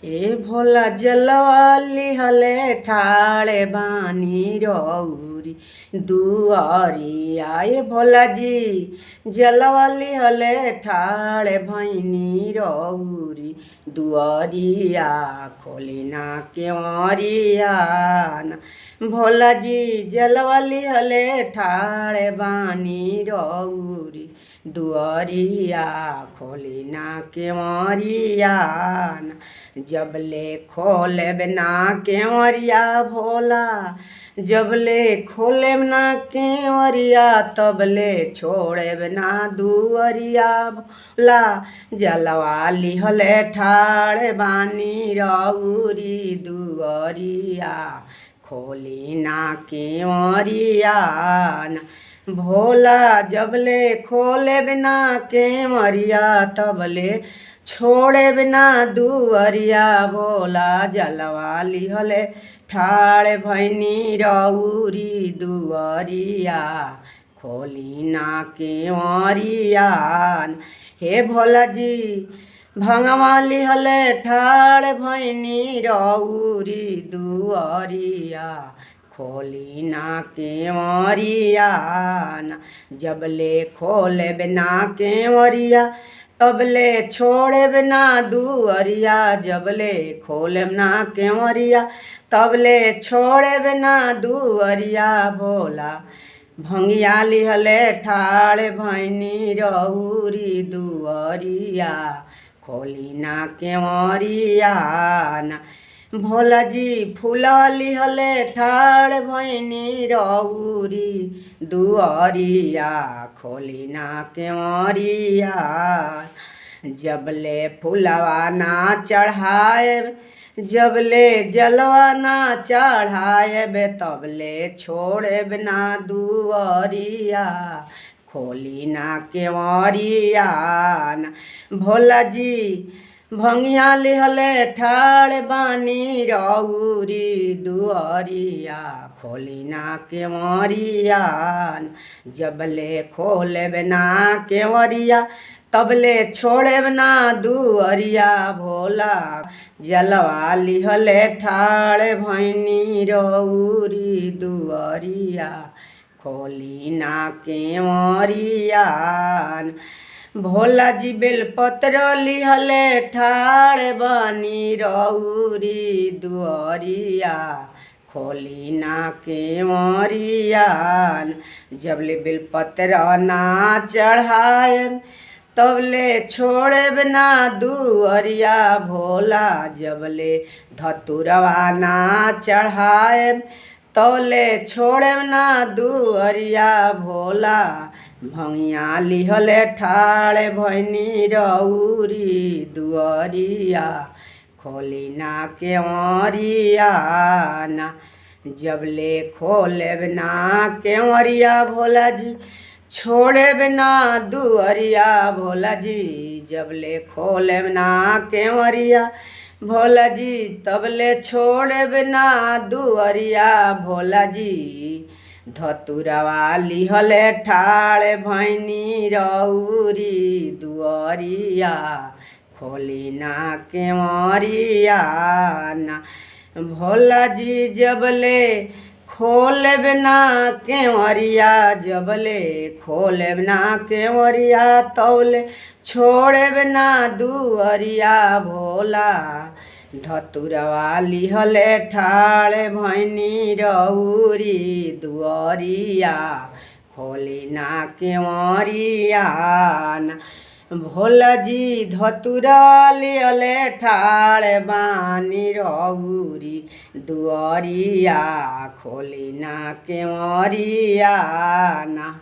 ए भोला जलवाली हले ठाड़े बानी रौरी दुआरिया। ए भोला जी जलवाली हले ठाड़े भैनी रौरी दुआरिया। खोली ना केवरिया ना भोला जी जलवाली हले ठाड़े बानी रौरी दुआरिया। खोली ना केवरिया ना जबले खोलेब ना केवरिया भोला। जबले खोलेब ना केवरिया तबले छोड़ेब ना दुअरिया भोला। जलवाली हले ठाड़े बानी रौरी दुअरिया। खोली ना केवरिया ना भोला। जबले खोलेब ना केवरिया तबले छोड़ेब ना दुअरिया भोला। जलवाली हले ठाड़े भैनी रौरी दुअरिया। खोली ना केवरिया हे भोला जी भंगवाली हले ठाड़े भैनी रौरी दुअरिया। खोली ना केवरिया ना जबले खोलेब ना केवरिया तबले छोड़ेब ना दुअरिया। जबले खोलेब ना केवरिया तबले छोड़ेब ना दुअरिया भोला। भंगियाली हले ठाड़े भैनी रौरी दुअरिया। खोली ना केवरिया ना भोला जी फूलवाली हले ठाड़े भैनी रौरी दुअरिया। खोली ना केवरिया जबले फूलवा ना चढ़ाएब जबले जलवा ना चढ़ाएब तबले छोड़ेब ना दुअरिया। खोली ना केवरिया ना भोला जी भंगियाली हले ठाड़े बानी रौरी दुअरिया। खोली ना केवरिया जबले खोलेब ना केवरिया तबले छोड़ेब ना दुअरिया भोला। जलवाली हले ठाड़े भैनी रौरी दुअरिया। खोली ना केवरिया भोला जी बेलपत्र लिहले ठाड़े बानी रौरी दुअरिया। खोली ना केवरिया जबले बेलपत्र ना चढ़ाएब तबले छोड़ेब ना दुअरिया भोला। जबले धतुरवा ना चढ़ाएब तबले छोड़ेब ना दुअरिया भोला। भंगियाली हले ठाड़े भैनी रौरी दुअरिया। खोली ना केवरिया ना जबले खोलेब ना केवरिया भोला जी छोड़ेब ना दुअरिया भोला जी। जबले खोलेब ना केवरिया भोला जी तबले छोड़ेब ना दुअरिया भोला जी। धतुरवा लिहले ठाड़े भैनी रौरी दुअरिया। खोली ना केवरिया ना भोला जी जबले खोलेब ना केवरिया जबले खोलेब ना केवरिया तबले छोड़ेब ना दुअरिया भोला। धतुरवा लिहले ठाड़े भैनी रौरी दुअरिया। खोली ना केवरिया ना भोला जी धतुरा लिहले ठाड़े बानी रौरी दुअरिया। खोली ना केवरिया ना।